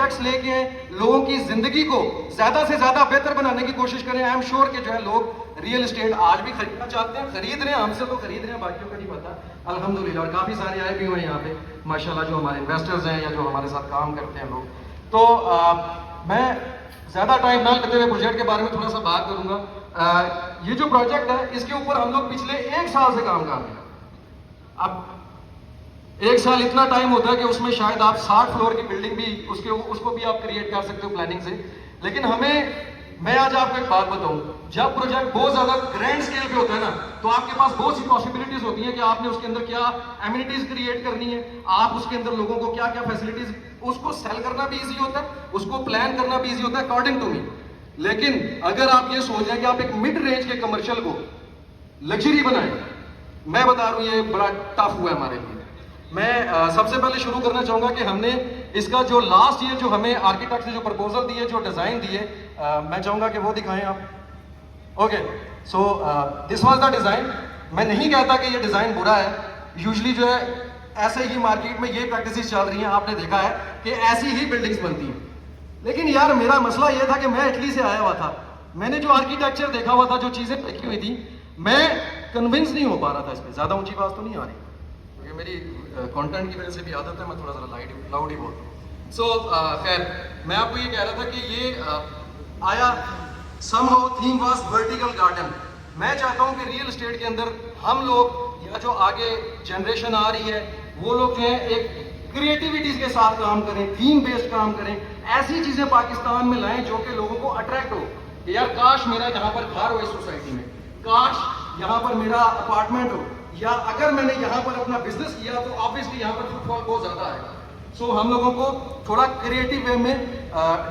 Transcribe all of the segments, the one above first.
Projects لے کے آئیں, لوگوں کی زندگی کو زیادہ سے زیادہ بہتر بنانے کی کوشش کریں. آئی ایم شیور کہ جو ہے لوگ ریئل اسٹیٹ آج بھی خریدنا چاہتے ہیں, خرید رہے ہیں, ہم سے تو خرید رہے ہیں, باقیوں کا نہیں پتا الحمدللہ. اور کافی سارے آئے بھی ہوئے ہیں یہاں پہ ماشاءاللہ جو ہمارے انویسٹرز ہیں یا جو ہمارے ساتھ کام کرتے ہیں لوگ. تو میں زیادہ ٹائم نہ لیتے ہوئے پروجیکٹ کے بارے میں تھوڑا سا بات کروں گا. یہ جو پروجیکٹ ہے اس کے اوپر ہم لوگ پچھلے 1 سال سے کام کر رہے ہیں. اب 1 سال اتنا ٹائم ہوتا ہے کہ اس میں شاید آپ 60 فلور کی بلڈنگ بھی اس کو بھی آپ کریٹ کر سکتے ہو پلاننگ سے. لیکن میں آج آپ کو ایک بات بتاؤں, جب پروجیکٹ بہت زیادہ گرینڈ اسکیل پہ ہوتا ہے نا تو آپ کے پاس بہت سی پاسبلٹیز ہوتی ہیں کہ آپ نے اس کے اندر کیا ایمینٹیز کریٹ کرنی ہے, آپ اس کے اندر لوگوں کو کیا کیا فیسلٹیز, اس کو سیل کرنا بھی ایزی ہوتا ہے, اس کو پلان کرنا بھی ایزی ہوتا ہے اکارڈنگ ٹو می. لیکن اگر آپ یہ سوچ رہے ہیں کہ آپ ایک مڈ رینج کے کمرشل کو لگژری بنائیں, میں بتا رہا ہوں یہ بڑا ٹف ہوا ہے ہمارے لیے. میں سب سے پہلے شروع کرنا چاہوں گا کہ ہم نے اس کا جو لاسٹ ایئر جو ہمیں آرکیٹیکٹ نے جو پرپوزل دی ہے, جو ڈیزائن دی ہے, میں چاہوں گا کہ وہ دکھائیں آپ. Okay, so this was the design. میں نہیں کہتا کہ یہ ڈیزائن برا ہے, یوزلی جو ہے ایسے ہی مارکیٹ میں یہ پریکٹسز چل رہی ہیں, آپ نے دیکھا ہے کہ ایسی ہی بلڈنگز بنتی ہیں. لیکن یار میرا مسئلہ یہ تھا کہ میں اٹلی سے آیا ہوا تھا, میں نے جو آرکیٹیکچر دیکھا ہوا تھا, جو چیزیں دیکھی ہوئی تھی, میں کنونس نہیں ہو پا رہا تھا اس پہ. زیادہ اونچی بات تو نہیں آ رہی کیونکہ میری کانٹینٹ کی وجہ سے بھی عادت ہے, میں تھوڑا ذرا لاؤڈ ہی بولتا ہوں. سو خیر, میں آپ کو یہ کہہ رہا تھا کہ یہ آیا some how theme was vertical garden. میں چاہتا ہوں کہ ریئل اسٹیٹ کے اندر ہم لوگ یا جو آگے جنریشن آ رہی ہے وہ لوگ جو ہیں ایک کریٹیوٹیز کے ساتھ کام کریں, تھیم بیسڈ کام کریں, ایسی چیزیں پاکستان میں لائیں جو کہ لوگوں کو اٹریکٹ ہو. یار کاش میرا یہاں پر گھر ہو اس سوسائٹی میں, کاش یہاں پر میرا اپارٹمنٹ ہو, یا اگر میں نے یہاں پر اپنا بزنس کیا تو آبویسلی یہاں پر فٹ فال بہت زیادہ ہے. سو ہم لوگوں کو تھوڑا کریٹیو وے میں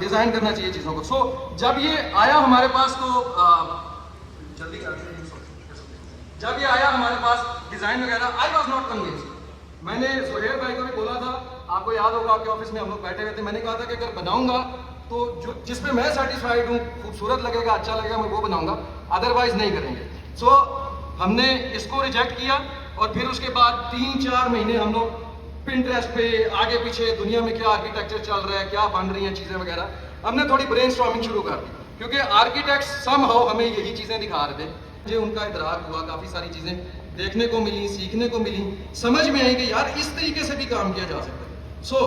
ڈیزائن کرنا چاہیے چیزوں کو. سو جب یہ آیا ہمارے پاس تو جلدی جب یہ آیا ہمارے پاس ڈیزائن وغیرہ, آئی واز ناٹ کنوینسڈ. میں نے زہیر بھائی کو بھی بولا تھا, آپ کو یاد ہوگا آپ کے آفس میں ہم لوگ بیٹھے ہوئے تھے, میں نے کہا تھا کہ اگر بناؤں گا تو جس پہ میں سیٹسفائیڈ ہوں, خوبصورت لگے گا, اچھا لگے گا, میں وہ بناؤں گا, ادروائز نہیں کریں گے. سو ہم نے اس کو ریجیکٹ کیا اور پھر اس کے بعد 3-4 مہینے ہم لوگ پنٹریسٹ پہ آگے پیچھے دنیا میں کیا آرکیٹیکچر چل رہا ہے, کیا بن رہی ہیں چیزیں وغیرہ, ہم نے تھوڑی برین اسٹارمنگ شروع کر دی کیونکہ آرکیٹیکٹس سم ہاؤ ہمیں یہی چیزیں دکھا رہے تھے. مجھے ان کا ادراک ہوا, کافی ساری چیزیں دیکھنے کو ملی, سیکھنے کو ملی, سمجھ میں آئی کہ یار اس طریقے سے بھی کام کیا جا سکتا ہے. سو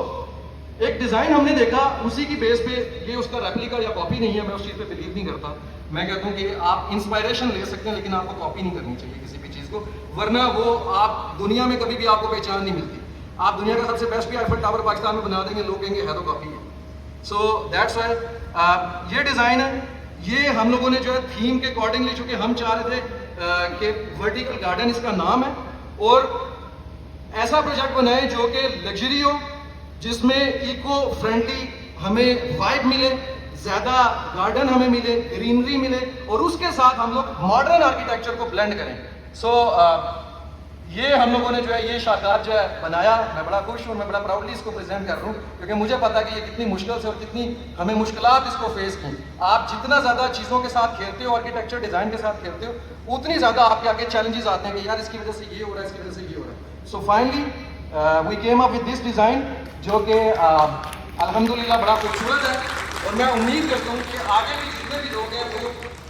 ایک ڈیزائن ہم نے دیکھا, اسی کی بیس پہ, یہ اس کا ریپلیکا یا کاپی نہیں ہے, میں اس چیز پہ بلیو نہیں کرتا. میں کہتا ہوں کہ آپ انسپائریشن لے سکتے ہیں لیکن آپ کو کاپی نہیں کرنی چاہیے کسی بھی چیز کو, ورنہ وہ آپ دنیا میں کبھی بھی آپ کو پہچان نہیں ملتی. آپ دنیا کا سب سے بیسٹ بھی آئیفل ٹاور پاکستان میں بنا دیں گے, لوگ کہیں گے ہے تو کاپی ہے. سو دیٹس وائی یہ ڈیزائن ہے, یہ ہم لوگوں نے جو ہے تھیم کے اکارڈنگلی, چونکہ ہم چاہ رہے تھے کہ ورٹیکل گارڈن اس کا نام ہے, اور ایسا پروجیکٹ بنائے جو کہ لگژری ہو, جس میں ایکو فرینڈلی ہمیں وائب ملے, زیادہ گارڈن ہمیں ملے, گرینری ملے, اور اس کے ساتھ ہم لوگ ماڈرن آرکیٹیکچر کو بلینڈ کریں. سو یہ ہم لوگوں نے جو ہے یہ شاہکار جو ہے بنایا. میں بڑا خوش ہوں, میں بڑا پراؤڈلی اس کو پریزنٹ کر رہا ہوں کیونکہ مجھے پتا کہ یہ کتنی مشکل سے اور کتنی ہمیں مشکلات اس کو فیس کی. آپ جتنا زیادہ چیزوں کے ساتھ کھیلتے ہو, آرکیٹیکچر ڈیزائن کے ساتھ کھیلتے ہو, اتنی زیادہ آپ کے آگے چیلنجز آتے ہیں کہ یار اس کی وجہ سے یہ ہو رہا ہے, اس کی وجہ سے یہ ہو رہا ہے. So finally we came up with this design جو کہ الحمدللہ بڑا خوبصورت ہے, اور میں امید کرتا ہوں کہ آگے بھی جتنے بھی لوگ ہیں وہ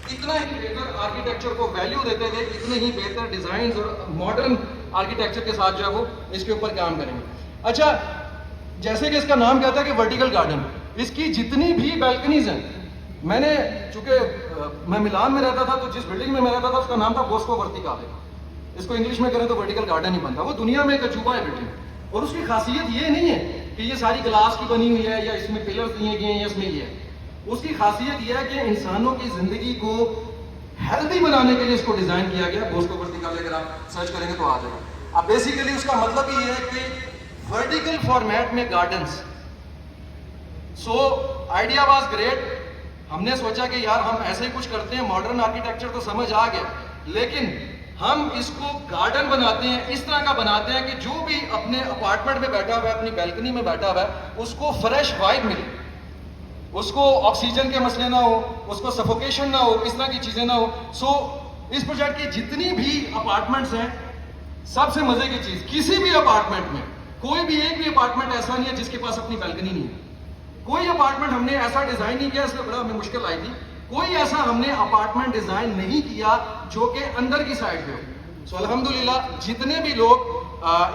اتنا ہی بہتر آرکیٹیکچر کو ویلیو دیتے ہوئے اتنے ہی بہتر ڈیزائنز اور ماڈرن آرکیٹیکچر کے ساتھ جو ہے وہ اس کے اوپر کام کریں گے. اچھا, جیسے کہ اس کا نام کہتا ہے کہ ورٹیکل گارڈن, اس کی جتنی بھی بیلکنیز ہیں, میں نے چونکہ میں ملان میں رہتا تھا تو جس بلڈنگ میں رہتا تھا اس کا نام تھا بوسکو ورتیکالے. اس کو انگلش میں کریں تو ورٹیکل گارڈن ہی بنتا. وہ دنیا میں ایک عجوبہ ہے بلڈنگ, اور اس کی خاصیت یہ نہیں ہے کہ یہ ساری گلاس کی بنی ہوئی ہے یا اس میں پلرز دیے گئے ہیں یا اس میں یہ ہے. اس کی خاصیت یہ ہے کہ انسانوں کی زندگی کو ہیلدی بنانے کے لیے اس کو ڈیزائن کیا گیا. بوسکو ورتیکالے اگر آپ سرچ کریں گے تو آ جائے گا. اب بیسیکلی اس کا مطلب یہ ہے کہ ورٹیکل فارمیٹ میں gardens. So idea was great. ہم نے سوچا کہ یار ہم ایسے ہی کچھ کرتے ہیں, ماڈرن آرکیٹیکچر تو سمجھ آ گیا, لیکن ہم اس کو گارڈن بناتے ہیں, اس طرح کا بناتے ہیں کہ جو بھی اپنے اپارٹمنٹ میں بیٹھا ہوا ہے, اپنی بیلکنی میں بیٹھا ہوا ہے, اس کو فریش وائب ملے, اس کو آکسیجن کے مسئلے نہ ہو, اس کو سفوکیشن نہ ہو, اس طرح کی چیزیں نہ ہو. سو اس پروجیکٹ کی جتنی بھی اپارٹمنٹس ہیں, سب سے مزے کی چیز, کسی بھی اپارٹمنٹ میں کوئی بھی ایک بھی اپارٹمنٹ ایسا نہیں ہے جس کے پاس اپنی بیلکنی نہیں ہے. کوئی اپارٹمنٹ ہم نے ایسا ڈیزائن نہیں کیا, اس میں بڑا ہمیں مشکل آئی تھی, کوئی ایسا ہم نے اپارٹمنٹ ڈیزائن نہیں کیا جو کہ اندر کی سائڈ پہ ہو. سو الحمدللہ جتنے بھی لوگ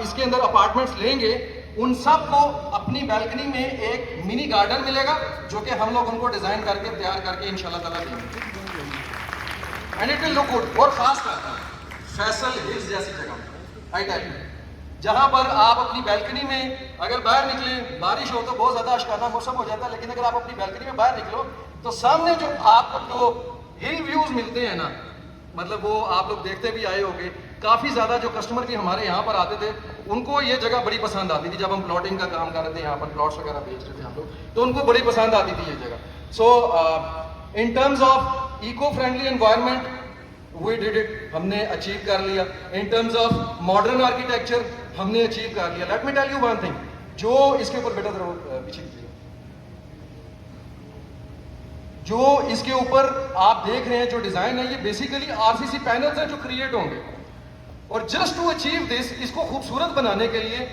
اس کے اندر اپارٹمنٹس لیں گے ان سب کو اپنی بیلکنی میں ایک منی گارڈن ملے گا جو کہ ہم لوگ ان کو ڈیزائن کر کے تیار کر کے انشاءاللہ تعالیٰ دیں گے. And it will look good. اور خاص کر فیصل ہلز جیسی جگہ آئی ٹیل یو, جہاں پر آپ اپنی بیلکنی میں اگر باہر نکلیں, بارش ہو تو بہت زیادہ اشکانہ موسم ہو جاتا ہے, لیکن اگر آپ اپنی بیلکنی میں باہر نکلو تو سامنے جو آپ کو ہل ویوز ملتے ہیں نا, مطلب وہ آپ لوگ دیکھتے بھی آئے ہوگے, کافی زیادہ جو کسٹمر بھی ہمارے یہاں پر آتے تھے ان کو یہ جگہ بڑی پسند آتی تھی. جب ہم پلاٹنگ کا کام کر رہے تھے یہاں پر پلاٹس وغیرہ بیچ رہے تھے ہم لوگ, تو ان کو بڑی پسند آتی تھی یہ جگہ. So in terms of eco friendly environment we did it, ہم نے اچیو کر لیا. In terms of modern architecture ہم نے اچیو کر لیا. Let me tell you one thing, جو اس کے اوپر بیٹا ذرا پیچھے کیجیے, جو اس کے اوپر آپ دیکھ رہے ہیں جو ڈیزائن ہے یہ بیسیکلی آر سی سی پینلز ہیں جو کریٹ ہوں گے. اور جسٹ ٹو اچیو دس, اس کو خوبصورت بنانے کے لیے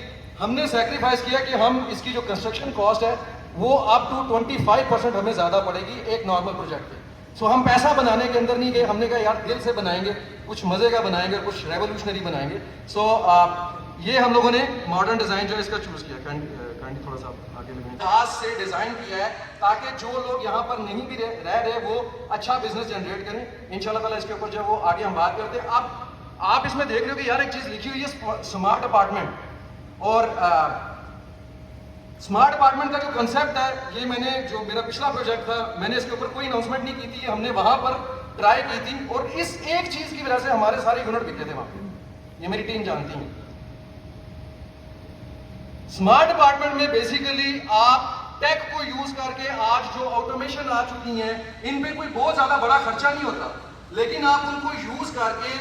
ہم نے سیکریفائس کیا کہ ہم اس کی جو کنسٹرکشن کاسٹ ہے وہ اپ ٹو 25% ہمیں زیادہ پڑے گی ایک نارمل پروجیکٹ پہ. سو ہم پیسہ بنانے کے اندر نہیں گئے, ہم نے کہا یار دل سے بنائیں گے, کچھ مزے کا بنائیں گے, کچھ ریولیوشنری بنائیں گے. سو یہ ہم لوگوں نے ماڈرن ڈیزائن جو ہے اس کا چوز کیا. کائنڈلی تھوڑا سا آگے لگیں. ہاتھ سے ڈیزائن کیا ہے تاکہ جو لوگ یہاں پر نہیں بھی رہ رہے وہ اچھا بزنس جنریٹ کریں. انشاءاللہ تعالیٰ اس کے اوپر جو وہ آگے ہم بات کرتے ہیں. اب آپ اس میں دیکھ رہے ہو کہ یار ایک چیز لکھی ہوئی ہے اسمارٹ اپارٹمنٹ, اور اسمارٹ اپارٹمنٹ کا جو کنسیپٹ ہے یہ میں نے جو میرا پچھلا پروجیکٹ تھا میں نے اس کے اوپر کوئی اناؤنسمنٹ نہیں کی تھی, ہم نے وہاں پر ٹرائی کی تھی, اور اس ایک چیز کی وجہ سے ہمارے سارے یونٹ بکے تھے وہاں پہ. یہ میری ٹیم جانتی ہیں. اسمارٹ اپارٹمنٹ میں بیسیکلی آپ ٹیک کو یوز کر کے آج جو آٹومیشن آ چکی ہیں ان پہ کوئی بہت زیادہ بڑا خرچہ نہیں ہوتا, لیکن آپ ان کو یوز کر کے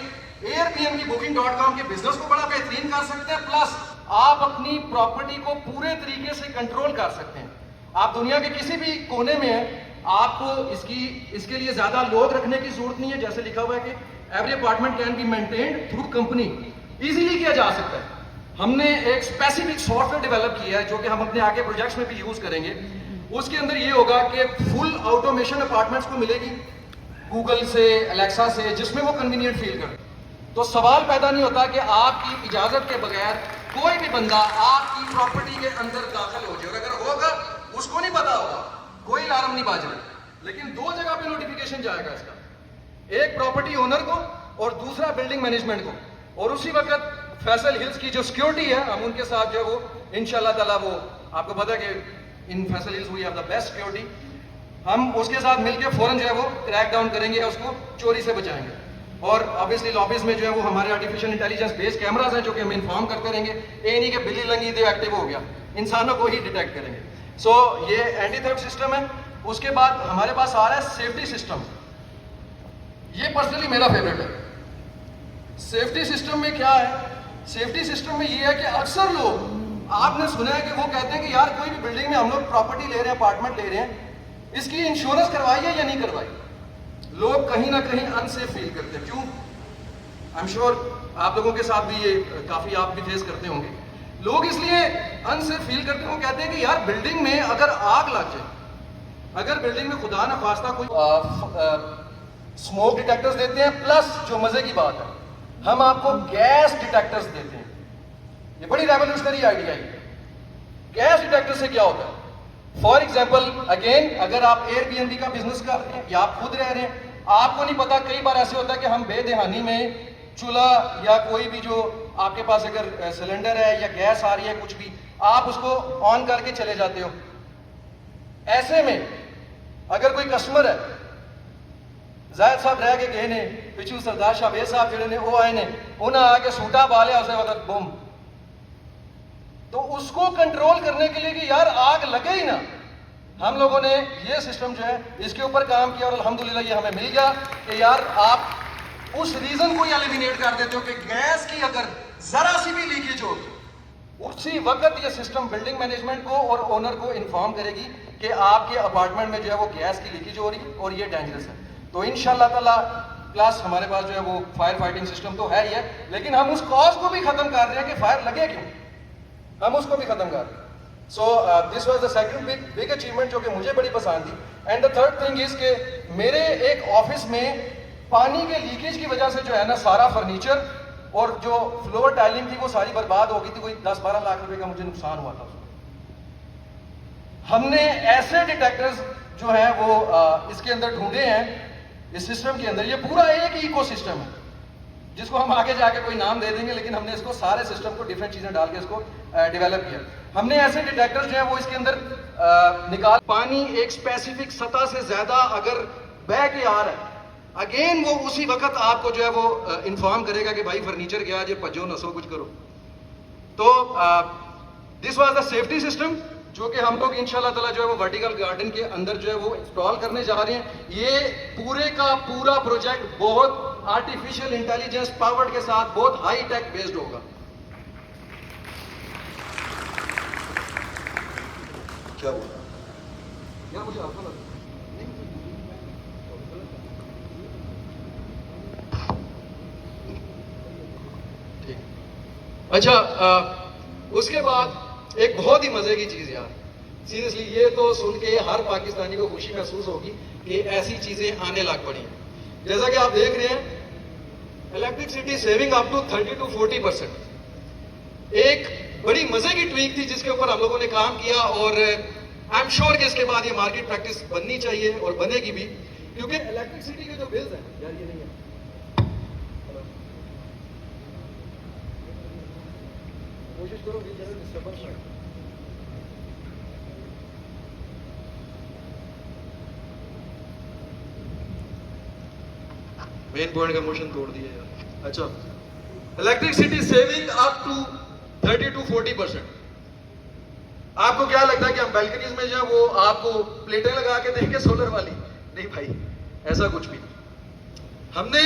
Airbnb.com کے بزنس کو بڑا بہترین کر سکتے ہیں, پلس آپ اپنی پراپرٹی کو پورے طریقے سے کنٹرول کر سکتے ہیں. آپ دنیا کے کسی بھی کونے میں ہیں, آپ کو اس کے لیے زیادہ لوگ رکھنے کی ضرورت نہیں ہے. جیسے لکھا ہوا ہے کہ every apartment can be maintained through company, easily کیا جا سکتا ہے. ہم نے ایک اسپیسیفک سافٹ ویئر ڈیولپ کیا ہے جو کہ ہم اپنے آگے پروجیکٹس میں بھی یوز کریں گے. اس کے اندر یہ ہوگا کہ فل آٹومیشن اپارٹمنٹس کو ملے گی گوگل سے, الیکسا سے, جس میں وہ کنوینئنٹ فیل کرے. تو سوال پیدا نہیں ہوتا کہ آپ کی اجازت کے بغیر کوئی بھی بندہ آپ کی پراپرٹی کے اندر داخل ہو جائے. اگر ہوگا اس کو نہیں پتا ہوگا, کوئی الارم نہیں باج رہا, لیکن دو جگہ پہ نوٹیفیکیشن جائے گا اس کا, ایک پراپرٹی اونر کو اور دوسرا بلڈنگ مینجمنٹ کو. اور اسی وقت فیصل ہلز کی جو سیکیورٹی ہے ہم ان کے ساتھ جو ہے وہ انشاءاللہ تعالیٰ, وہ آپ کو پتا ہے کہ in Faisal Hills we have the best security, ہم اس کے ساتھ مل کے فوراً جو ہے وہ کریک ڈاؤن کریں گے, اس کو چوری سے بچائیں گے. اور obviously لابیز میں جو ہے وہ ہمارے آرٹیفیشیل انٹیلیجنس بیس کیمراز ہیں جو کہ ہمیں انفارم کرتے رہیں گے. یہ نہیں کہ بلی لنگی دے ایکٹیو ہو گیا, انسانوں کو ہی ڈیٹیکٹ کریں گے. سو یہ اینٹی تھیفٹ سسٹم ہے. اس کے بعد ہمارے پاس آ رہا ہے سیفٹی سسٹم. یہ پرسنلی میرا فیوریٹ ہے. سیفٹی سسٹم میں کیا ہے؟ سیفٹی سسٹم میں یہ ہے کہ اکثر لوگ آپ نے سنا ہے کہ وہ کہتے ہیں کہ یار کوئی بھی بلڈنگ میں ہم لوگ پراپرٹی لے رہے ہیں, اپارٹمنٹ لے رہے ہیں, اس کی انشورنس کروائی ہے یا نہیں کروائی. لوگ کہیں نہ کہیں انسیف فیل کرتے ہیں. کیوں؟ آئی ایم شیور آپ لوگوں کے ساتھ بھی یہ کافی آپ بھی فیس کرتے ہوں گے. لوگ اس لیے انسیف فیل کرتے ہیں, وہ کہتے ہیں کہ یار بلڈنگ میں اگر آگ لگ جائے, اگر بلڈنگ میں خدا نہ خواستہ کوئی اسموک ڈیٹیکٹرز دیتے ہیں, پلس جو مزے کی بات ہے ہم آپ کو گیس ڈیٹیکٹرز دیتے ہیں. یہ بڑی ریولیوشنری آئیڈیا ہے. گیس ڈیٹیکٹر سے کیا ہوتا ہے؟ فار ایگزامپل اگین اگر آپ ایئر بی این بی کا بزنس کر رہے ہیں یا آپ خود رہ رہے ہیں, آپ کو نہیں پتا, کئی بار ایسے ہوتا ہے کہ ہم بے دہانی میں چولہا یا کوئی بھی جو آپ کے پاس اگر سلنڈر ہے یا گیس آ رہی ہے کچھ بھی, آپ اس کو آن کر کے چلے جاتے ہو. ایسے میں اگر کوئی کسٹمر ہے, زاہد صاحب رہ کے گئے نے, پچھو سردار شاہبیر صاحب جڑے نے وہ آئے نے, انہیں آ کے سوٹا پا لیا اسے وقت بم, تو اس کو کنٹرول کرنے کے لیے کہ یار آگ لگے ہی نا, ہم لوگوں نے یہ سسٹم جو ہے اس کے اوپر کام کیا, اور الحمدللہ یہ ہمیں مل گیا کہ یار آپ اس ریزن کو ہی ایلیمینیٹ کر دیتے ہو کہ گیس کی اگر ذرا سی بھی لیکیج ہو اسی وقت یہ سسٹم بلڈنگ مینجمنٹ کو اور اونر کو انفارم کرے گی کہ آپ کے اپارٹمنٹ میں جو ہے وہ گیس کی لیکیج ہو رہی ہے اور یہ ڈینجرس ہے. تو انشاءاللہ تعالیٰ پلس ہمارے پاس جو ہے وہ فائر فائٹنگ سسٹم تو ہے ہی ہے, لیکن ہم اس کاز کو بھی ختم کر رہے ہیں کہ فائر لگے کیوں, ہم اس کو بھی ختم کر رہے ہیں. So this was the second big achievement جو کہ مجھے بڑی پسند تھی. And the third thing is کہ میرے ایک آفس میں پانی کے لیکیج کی وجہ سے جو ہے نا سارا فرنیچر اور جو فلور ٹائلنگ تھی وہ ساری برباد ہو گئی تھی. کوئی 10-12 لاکھ روپے کا مجھے نقصان ہوا تھا. ہم نے ایسے ڈیٹیکٹرز جو ہیں وہ اس کے اندر ڈھونڈے ہیں اس سسٹم کے اندر. یہ پورا ایک ایکو سسٹم ہے جس کو ہم آگے جا کے کوئی نام دے دیں گے, لیکن ہم نے اس کو سارے سسٹم کو ڈفرینٹ چیزیں ڈال کے اس کو ڈیولپ کیا. ہم نے ایسے ڈیٹیکٹرز جو ہیں وہ اس کے اندر نکال. پانی ایک اسپیسیفک سطح سے زیادہ اگر بہہ کے آ رہا ہے, اگین وہ اسی وقت آپ کو جو ہے وہ انفارم کرے گا کہ بھائی فرنیچر گیا جی پجو نسو کچھ کرو. تو this was the safety system جو کہ ہم لوگ انشاءاللہ تعالیٰ جو ہے وہ ورٹیکل گارڈن کے اندر جو ہے وہ انسٹال کرنے جا رہے ہیں. یہ پورے کا پورا پروجیکٹ بہت آرٹیفیشل انٹیلیجنس پاورڈ کے ساتھ بہت ہائی ٹیک بیسڈ ہوگا. کیا ہوا یار مجھے آپ کو لگا ٹھیک. اچھا اس کے بعد ایک بہت ہی مزے کی چیز یار, سیریسلی یہ تو سن کے ہر پاکستانی کو خوشی محسوس ہوگی کہ ایسی چیزیں آنے لگ پڑی ہیں. جیسا کہ آپ دیکھ رہے ہیں electricity saving up to 30 to 40%. ایک بڑی مزے کی ٹویک تھی جس کے اوپر ہم لوگوں نے کام کیا, اور آئی ایم شیور کہ اس کے بعد یہ مارکیٹ پریکٹس بننی چاہیے اور بنے گی بھی, کیونکہ الیکٹرسٹی کے جو بلز ہیں یار یہ نہیں ہے. کوشش کرو ڈسٹربنس ہے. مین پوائنٹ کا موشن توڑ دیا یار. اچھا electricity saving up to 30 to 40%. آپ کو کیا لگتا ہے کہ ہم بیلکنیز میں جو ہے وہ آپ کو پلیٹیں لگا کے دیں گے سولر والی؟ نہیں بھائی, ایسا کچھ بھی. ہم نے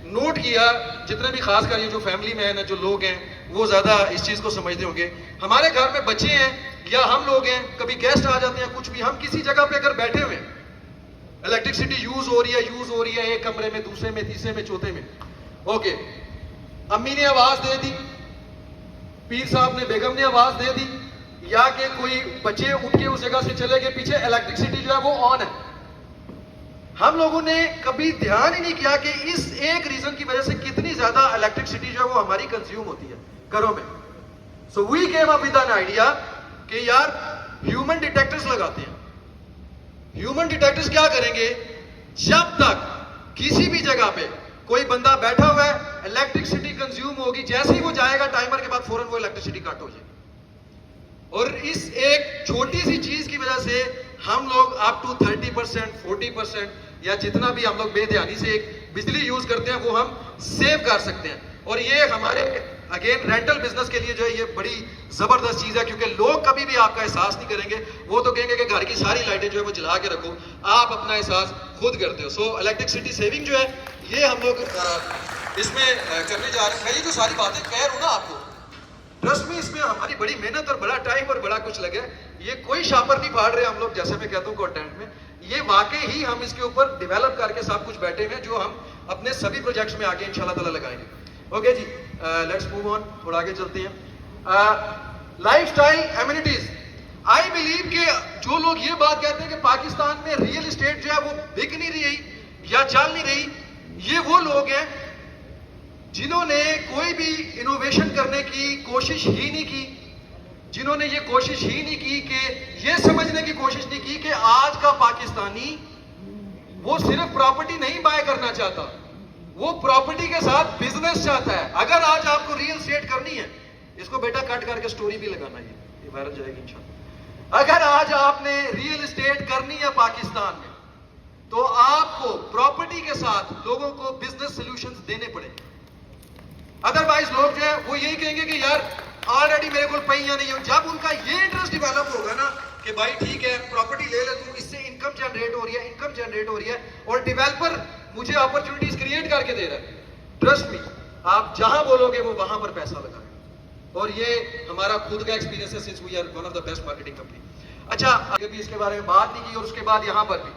نوٹ کیا جتنے بھی خاص کر یہ جو فیملی مین ہیں جو لوگ ہیں وہ زیادہ اس چیز کو سمجھتے ہوں گے. ہمارے گھر میں بچے ہیں یا ہم لوگ ہیں, کبھی گیسٹ آ جاتے ہیں کچھ بھی, ہم کسی جگہ پہ اگر بیٹھے ہوئے ہیں الیکٹرسٹی یوز ہو رہی ہے ایک کمرے میں, دوسرے میں, تیسرے میں, چوتھے میں, اوکے, امی نے آواز دے دی, پیر صاحب نے, بیگم نے آواز دے دی, یا کہ کوئی بچے اٹھ کے اس جگہ سے چلے گئے, پیچھے الیکٹرسٹی جو ہے وہ آن ہے. ہم لوگوں نے کبھی دھیان ہی نہیں کیا کہ اس ایک ریزن کی وجہ سے کتنی زیادہ الیکٹرسٹی جو ہے وہ ہماری کنزیوم ہوتی ہے گھروں میں. So we came up with an idea کہ یار ہیومن ڈیٹیکٹرز لگاتے ہیں. ہیومن ڈیٹیکٹرز کیا کریں گے, جب تک کسی بھی جگہ پہ کوئی بندہ بیٹھا ہوا ہے الیکٹرسٹی کنزیوم ہوگی, جیسے ہی وہ جائے گا ٹائمر کے بعد فوراً وہ الیکٹرسٹی کٹ ہو جائے. اور اس ایک چھوٹی سی چیز کی وجہ سے ہم لوگ اپ ٹو 30%, 40% یا جتنا بھی ہم لوگ بے دھیانی سے ایک بجلی یوز کرتے ہیں وہ ہم سیو کر سکتے ہیں. اور یہ ہمارے اگین رینٹل بزنس کے لیے جو ہے یہ بڑی زبردست چیز ہے, کیونکہ لوگ کبھی بھی آپ کا احساس نہیں کریں گے. وہ تو کہیں گے کہ گھر کی ساری لائٹیں جو ہے وہ جلا کے رکھو, آپ اپنا احساس خود کرتے ہو. سو الیکٹرسٹی سیونگ جو ہے یہ ہم لوگ اس میں کرنے جا رہے ہیں. میں یہ جو ساری باتیں کہہ رہا ہوں نا آپ کو, ٹرسٹ میں اس میں ہماری بڑی محنت اور بڑا ٹائم اور بڑا کچھ لگے. یہ کوئی شاپر نہیں پھاڑ رہے ہم لوگ, جیسے میں کہتا ہوں کنٹینٹ میں, یہ واقعی ہی ہم اس کے اوپر ڈیولپ کر کے سب کچھ بیٹھے ہوئے جو ہم اپنے سبھی پروجیکٹس میں آگے انشاءاللہ تعالیٰ لگائیں گے. اوکے جی, لیٹس موو آن, تھوڑا آگے چلتے ہیں. Lifestyle amenities. I believe کہ جو لوگ یہ بات کہتے ہیں کہ پاکستان میں ریئل اسٹیٹ جو ہے وہ بک نہیں رہی یا چل نہیں رہی, یہ وہ لوگ ہیں جنہوں نے کوئی بھی انوویشن کرنے کی کوشش ہی نہیں کی, جنہوں نے یہ کوشش ہی نہیں کی کہ یہ سمجھنے کی کوشش نہیں کی کہ آج کا پاکستانی وہ صرف پراپرٹی نہیں بائی کرنا چاہتا, وہ پراپرٹی کے ساتھ بزنس چاہتا ہے. اگر آج آپ کو ریئل اسٹیٹ کرنی ہے, اس کو بیٹا کٹ کر کے سٹوری بھی لگانا, یہ وائرل جائے گی انشاءاللہ. اگر آج آپ نے ریئل اسٹیٹ کرنی ہے پاکستان میں تو آپ کو پراپرٹی کے ساتھ لوگوں کو بزنس سولوشنز دینے پڑیں گے. ادروائز لوگ جو ہے وہ یہی کہیں گے کہ یار آلریڈی میرے کو پہیاں نہیں ہو. جب ان کا یہ انٹرسٹ ڈیولپ ہوگا نا کہ بھائی ٹھیک ہے پراپرٹی لے لے تو اس سے انکم جنریٹ ہو رہی ہے اور ڈیولپر مجھے اپرچونٹیز کریٹ کر کے دے رہا ہے, ٹرسٹ می آپ جہاں بولو گے وہ وہاں پر پیسہ لگائیں. اور یہ ہمارا خود کا ایکسپیرینس ہے, since we are one of the best marketing company. اچھا ابھی اس کے بارے میں بات نہیں کی, اور اس کے بعد یہاں پر بھی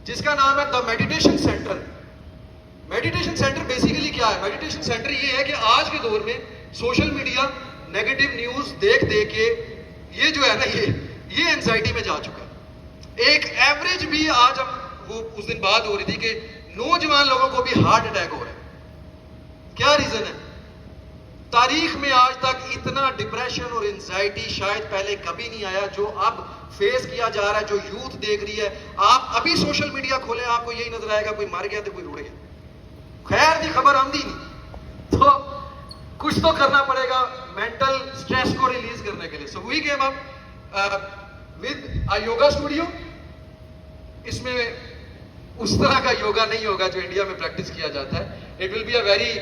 جس کا نام ہے the meditation centre. Meditation centre basically کیا ہے؟ میڈیٹیشن سینٹر یہ ہے کہ آج کے دور میں سوشل میڈیا نیگیٹو نیوز دیکھ کے یہ جو ہے نا یہ انزائٹی میں جا چکا ہے. ایک ایوریج بھی آج ہم وہ اس دن بات ہو رہی تھی کہ نوجوان لوگوں کو بھی ہارٹ اٹیک ہو رہا ہے. کیا ریزن ہے؟ تاریخ میں آج تک اتنا ڈپریشن اور انزائٹی شاید پہلے کبھی نہیں آیا جو اب فیس کیا جا رہا ہے, جو یوتھ دیکھ رہی ہے. آپ ابھی سوشل میڈیا کھولیں, آپ کو یہی نظر آئے گا, کوئی مر گیا تو کوئی روڑ گیا. خیر دی خبر آمدی نہیں, تو کچھ تو کرنا پڑے گا مینٹل سٹریس کو ریلیز کرنے کے لیے. So we came up with a yoga studio. اس میں اس طرح کا یوگا نہیں ہوگا جو انڈیا میں پریکٹس کیا جاتا ہے. It will be a very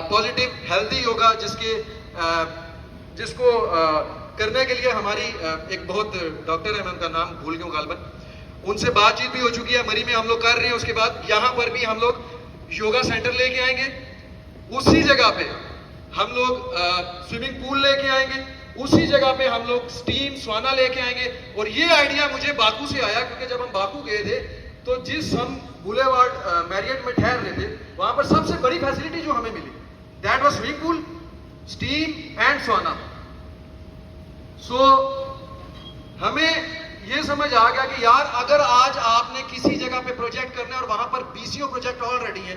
positive healthy yoga, جس کو کرنے کے لیے ہماری ایک بہت ڈاکٹر ہے, میں ان کا نام بھول گیا ہوں غالباً, ان سے بات چیت بھی ہو چکی ہے. مری میں ہم لوگ کر رہے ہیں. اس کے بعد یہاں پر بھی ہم لوگ یوگا سینٹر لے کے آئیں گے. اسی جگہ پہ ہم لوگ سوئمنگ پول لے کے آئیں گے. اسی جگہ پہ ہم لوگ سٹیم سوانا لے کے آئیں گے. اور یہ آئیڈیا مجھے باکو سے آیا, کیونکہ جب ہم باکو گئے تھے تو جس ہم بولیوارڈ میریٹ میں ٹھہر رہے تھے, وہاں پر سب سے بڑی فیسلٹی جو ہمیں ملی that was swimming pool, steam and sauna. سو ہمیں یہ سمجھ آ گیا کہ یار اگر آج آپ نے کسی جگہ پہ پروجیکٹ کرنا ہے اور وہاں پر BCO پروجیکٹ آلریڈی ہے,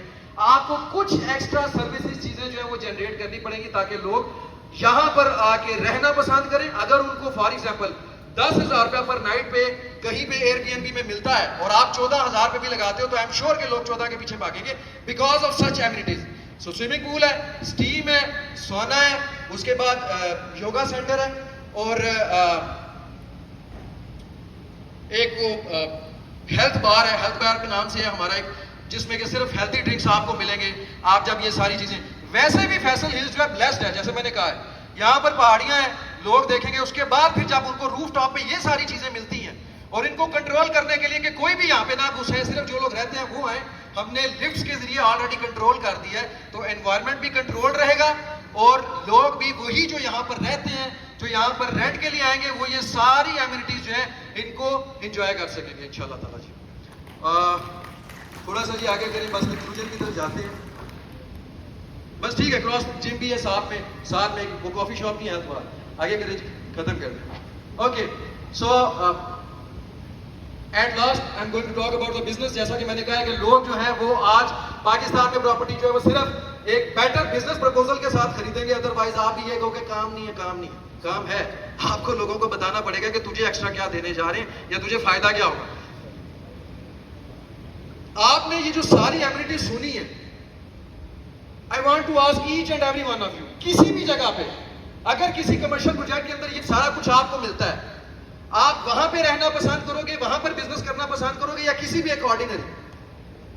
آپ کو کچھ ایکسٹرا سروسز چیزیں جو ہیں وہ جنریٹ کرنی پڑیں گی تاکہ لوگ یہاں پر آ کے رہنا پسند کریں. اگر ان کو فار ایگزامپل 10,000 روپیہ پر نائٹ پہ کہیں پہ ایئر بی این بی میں ملتا ہے اور آپ 14,000 پہ بھی لگاتے ہو, تو آئی ایم شیور کہ لوگ 14 کے پیچھے بھاگیں گے because of such amenities. So swimming pool ہے, اسٹیم ہے, سونا ہے, اس کے بعد یوگا سینٹر ہے, اور ایک وہ ہیلتھ بار ہے. ہیلتھ بار کے نام سے ہے ہمارا ایک, جس میں کہ صرف ہیلتھی ڈرنکس آپ کو ملیں گے آپ جب یہ ساری چیزیں. ویسے بھی فیصل ہلز جو ہے بلیسڈ ہے, جیسے میں نے کہا ہے, یہاں پر پہاڑیاں ہیں, لوگ دیکھیں گے. اس کے بعد پھر جب ان کو روف ٹاپ پہ یہ ساری چیزیں ملتی ہیں, اور ان کو کنٹرول کرنے کے لیے کہ کوئی بھی یہاں پہ نہ گھسے, صرف جو لوگ رہتے ہیں وہ آئیں, ہم نے لفٹس کے ذریعے آلریڈی کنٹرول کر دیا ہے. تو انوائرمنٹ بھی کنٹرول رہے گا, اور لوگ بھی وہی جو یہاں پر رہتے ہیں, جو یہاں پر رینٹ کے لیے آئیں گے, وہ یہ ساری ایمینٹیز جو ہیں ان کو انجوائے کر سکیں گے انشاءاللہ تعالیٰ. جی تھوڑا سا جی آگے کریں, بس کنکلوژن کی طرف جاتے ہیں. بس ٹھیک ہے, کراس جم بھی ہے ساتھ میں وہ کافی شاپ نہیں ہے ہیلتھ بار. آگے کریں جی, ختم کر دیں. Okay, so and last I am going to talk about the business. جیسا کہ میں نے کہا ہے کہ لوگ جو ہیں وہ آج پاکستان میں پراپرٹی جو ہے وہ صرف ایک بیٹر بزنس پرپوزل کے ساتھ خریدیں گے. ادروائز آپ یہ کہو کہ کام نہیں ہے, کام ہے. آپ کو لوگوں کو بتانا پڑے گا کہ تجھے ایکسٹرا کیا دینے جا رہے ہیں یا تجھے فائدہ کیا ہوگا. آپ نے یہ جو ساری ایمینٹیز سنی ہے, I want to ask each and every one of you, کسی بھی جگہ پہ اگر کسی کمرشل پروجیکٹ کے اندر یہ سارا کچھ آپ کو ملتا ہے, آپ وہاں پہ رہنا پسند کرو گے, وہاں پر بزنس کرنا پسند کرو گے, یا کسی بھی ایک آرڈینری,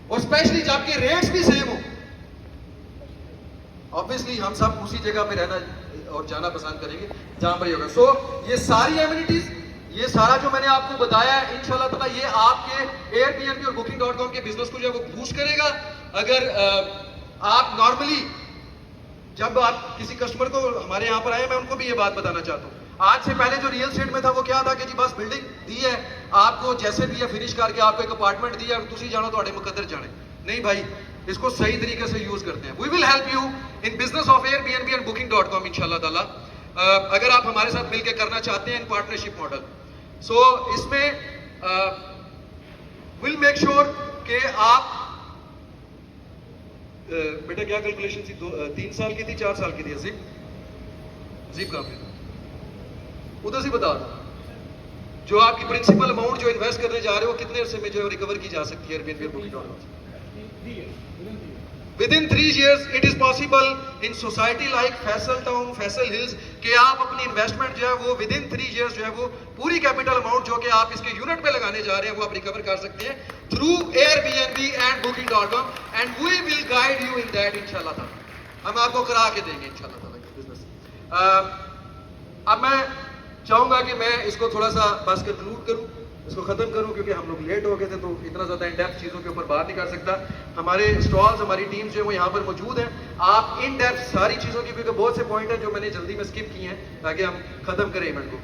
اور اسپیشلی جب کے ریٹس بھی سیم ہو, obviously ہم سب اسی جگہ پہ رہنا اور جانا پسند کریں گے جہاں پر یہ ہوگا. سو یہ ساری ایمینٹیز, یہ سارا جو میں نے آپ کو بتایا ہے, انشاءاللہ تعالیٰ یہ آپ کے ایئر بی این بی اور booking.com کے بزنس کو جو ہے وہ بوسٹ کرے گا. اگر آپ نارملی جب آپ کسی کسٹمر کو ہمارے یہاں پر آئے, میں ان کو بھی یہ بات بتانا چاہتا ہوں, آج سے پہلے جو ریئل اسٹیٹ میں تھا وہ کیا تھا کہ جی بس بلڈنگ دی ہے آپ کو, جیسے بھی ہے فنش کر کے آپ کو ایک اپارٹمنٹ دی ہے, اور تسی جانو تو مقدر جانے. نہیں بھائی, اس کو صحیح طریقے سے یوز کرتے ہیں. We will help you in business of Airbnb and booking.com انشاءاللہ تعالیٰ, اگر آپ ہمارے ساتھ مل کے کرنا چاہتے ہیں ان پارٹنرشپ ماڈل. سو اس میں ول میک شیور کہ آپ, بیٹا کیا کیلکولیشن تھی, 3 سال کی تھی 4 سال کی تھی, عزیب کام ہے ادھر سے بتا دو, جو آپ کی پرنسپل اماؤنٹ جو انویسٹ کرنے جا رہے ہو کتنے عرصے میں جو ہے ریکور کی جا سکتی ہے Airbnb. Within 3 years it is possible in society like Faisal Town, Faisal Hills کہ آپ اپنی انویسٹمنٹ جو ہے وہ within 3 years جو ہے وہ پوری کیپٹل اماؤنٹ جو کہ آپ اس کے یونٹ پہ لگانے جا رہے ہیں وہ آپ ریکور کر سکتے ہیں through Airbnb and booking.com, and we will guide you in that انشاءاللہ تعالیٰ. ہم آپ کو کرا کے دیں گے انشاءاللہ تعالیٰ بزنس. اب میں چاہوں گا کہ میں اس کو تھوڑا سا بس کنکلوڈ کروں, اس کو ختم کروں, کیونکہ ہم لوگ لیٹ ہو گئے تھے تو اتنا زیادہ ان ڈیپتھ چیزوں کے اوپر بات نہیں کر سکتا. ہمارے اسٹالز, ہماری ٹیمز جو ہے وہ یہاں پر موجود ہیں. آپ ان ڈیپتھ ساری چیزوں کی, کیونکہ بہت سے پوائنٹ ہیں جو میں نے جلدی میں اسکپ کیے ہیں تاکہ ہم ختم کریں ایونٹ کو,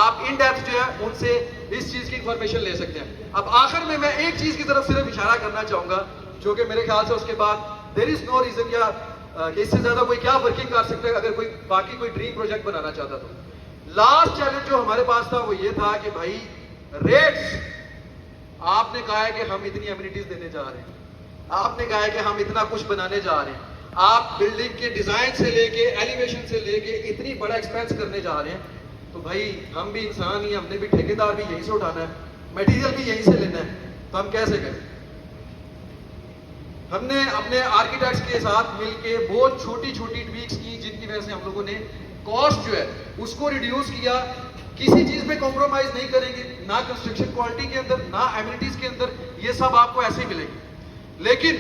آپ ان ڈیپتھ جو ہے ان سے اس چیز کی انفارمیشن لے سکتے ہیں. اب آخر میں ایک چیز کی طرف صرف اشارہ کرنا چاہوں گا, جو کہ میرے خیال سے اس کے بعد دیر از نو ریزن یا کہ اس سے زیادہ کوئی کیا ورکنگ کر سکتا ہے اگر کوئی باقی کوئی ڈریم پروجیکٹ بنانا چاہتا تو. لاسٹ چیلنج جو ہمارے پاس تھا وہ یہ تھا کہ بھائی ریٹس، آپ نے کہا ہے کہ ہم اتنی امینٹیز دینے جا رہے ہیں، آپ نے کہا ہے کہ ہم اتنا کچھ بنانے جا رہے ہیں، آپ بلڈنگ کے ڈیزائن سے لے کے ایلیویشن سے لے کے اتنی بڑا ایکسپینس کرنے جا رہے ہیں، تو بھائی ہم بھی انسان ہی، ہم نے بھی ٹھیکیدار بھی یہیں سے اٹھانا ہے، میٹیریل بھی یہیں سے لینا ہے، تو ہم کیسے کریں؟ ہم نے اپنے آرکیٹیکٹس کے ساتھ مل کے بہت چھوٹی چھوٹی ٹویکس کی، جن کی وجہ سے ہم لوگوں نے کاسٹ جو ہے اس کو ریڈیوس کیا. کسی چیز میں کمپرومائز نہیں کریں گے، نہ کنسٹرکشن کوالٹی کے اندر، نہ ایمینٹیز کے اندر، یہ سب آپ کو ایسے ہی ملے گی. لیکن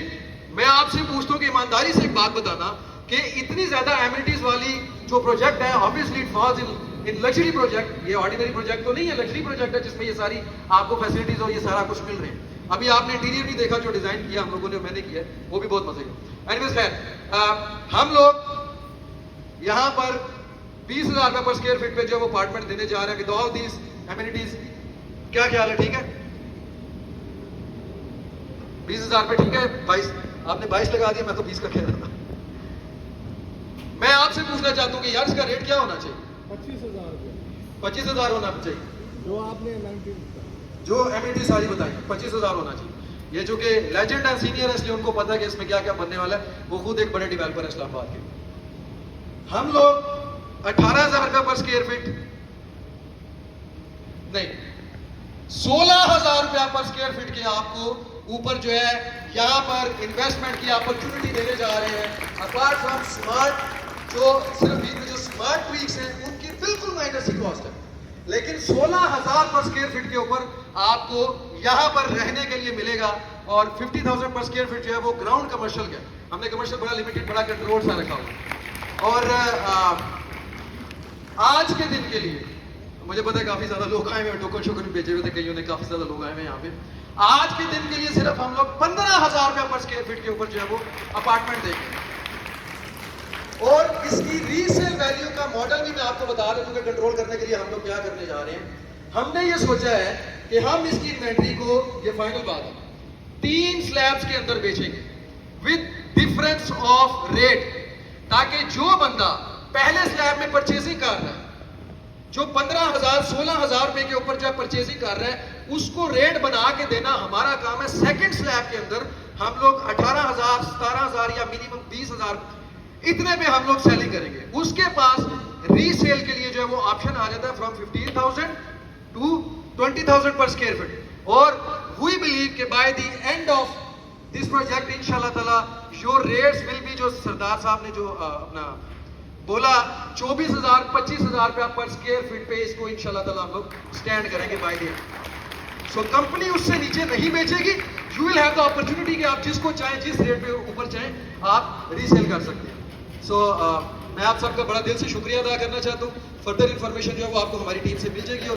میں آپ سے پوچھتا ہوں کہ ایمانداری سے ایک بات بتانا کہ اتنی زیادہ ایمینٹیز والی جو پروجیکٹ ہے، obviously it falls in luxury project. یہ آرڈینری پروجیکٹ تو نہیں ہے، لگژری پروجیکٹ ہے جس میں یہ ساری آپ کو فیسلٹیز اور یہ سارا کچھ مل رہے ہیں. ابھی آپ نے انٹیریئر بھی دیکھا جو ڈیزائن کیا ہم لوگوں نے، میں نے کیا ہے، وہ بھی بہت مزے کا. اینیویز خیر، ہم لوگ یہاں پر 20,000 روپے پر اسکوائر فٹ پہ جو وہ اپارٹمنٹ دینے جا رہے ہیں ود آل دیز ایمینٹیز. کیا خیال ہے؟ ٹھیک ہے 20,000 پہ؟ ٹھیک ہے 22، آپ نے 22 لگا دیا، میں تو 20 کا کہہ رہا تھا. میں آپ سے پوچھنا چاہتا ہوں کہ یار اس کا ریٹ کیا ہونا چاہیے؟ 25,000 25,000 ہونا چاہیے. جو آپ نے جو ایمینٹی ساری بتائی 25,000 ہونا چاہیے. یہ جو کہ لیجنڈ ہے، سینئر ہے، اس لیے ان کو پتا ہے کہ اس میں کیا کیا بننے والا ہے. وہ خود ایک بڑے ڈیولپر ہے اسلام آباد کے. ہم لوگ 18,000 روپے پر اسکوائر فٹ نہیں، 16,000 روپیہ پر اسکوائر فٹ کے آپ کو اوپر جو ہے یہاں پر انویسٹمنٹ کی اپرچونٹی دینے جا رہے ہیں. اپارٹ فرام سمارٹ، جو صرف یہ جو سمارٹ ٹویکس ہیں ان کی بالکل مائنس ہی کاسٹ ہے، لیکن 16,000 پر اسکوائر فٹ کے اوپر آپ کو یہاں پر رہنے کے لیے ملے گا. اور 50,000 پر اسکوائر فٹ جو ہے وہ گراؤنڈ کمرشل کا. ہم نے کمرشل بڑا لمیٹڈ، بڑا کنٹرول سا رکھا ہوا. اور آج کے دن کے لیے مجھے پتا ہے کافی زیادہ لوگ آئے ہوئے، ٹوکن شوکن بھی بھیجے ہوئے تھے کئیوں نے، کافی زیادہ لوگ آئے ہوئے یہاں پہ. آج کے دن کے لیے صرف ہم لوگ 15,000 روپے پر اسکوائر فٹ کے اوپر جو ہے وہ اپارٹمنٹ دیں گے. اور اس کی ری سیل ویلیو کا ماڈل بھی میں آپ کو بتا رہا ہوں کہ کنٹرول کرنے کے لیے ہم لوگ کیا کرنے جا رہے ہیں. ہم نے یہ سوچا ہے کہ ہم اس کی انوینٹری کو، یہ فائنل بات ہے، 3 سلیبس کے اندر بیچیں گے ود ڈفرنس آف ریٹ، تاکہ جو بندہ پہلے سلیب میں پرچیزنگ کر رہا ہے، جو 15,000 16,000 روپے کے اوپر جو پرچیزنگ کر رہا ہے، اس کو ریٹ بنا کے دینا ہمارا کام ہے. سیکنڈ سلیب کے اندر ہم لوگ 18,000 17,000 یا منیمم 20,000 اتنے پہ ہم لوگ سیلنگ کریں گے. اس کے پاس ری سیل کے لیے جو ہے وہ آپشن آ جاتا ہے فرام 15,000 to 20,000 پر اسکوائر فٹ. اور وی بلیو کہ by the end of this project انشاءاللہ تعالی یور ریٹس ول بی، جو سردار صاحب نے جو اپنا بولا 24,000 25,000 روپیہ پر اسکوائر فٹ پہ اس کو انشاءاللہ تعالی ہم لوگ اسٹینڈ کریں گے by the end. So company اس سے نیچے نہیں بیچے گی. You will have the opportunity کہ آپ جس کو چاہیں، جس ریٹ پہ اوپر چاہیں آپ ری سیل کر سکتے ہیں. سو میں آپ سب کا بڑا دل سے شکریہ ادا کرنا چاہتا ہوں. فردر انفارمیشن جو ہے وہ آپ کو ہماری ٹیم سے مل جائے گی.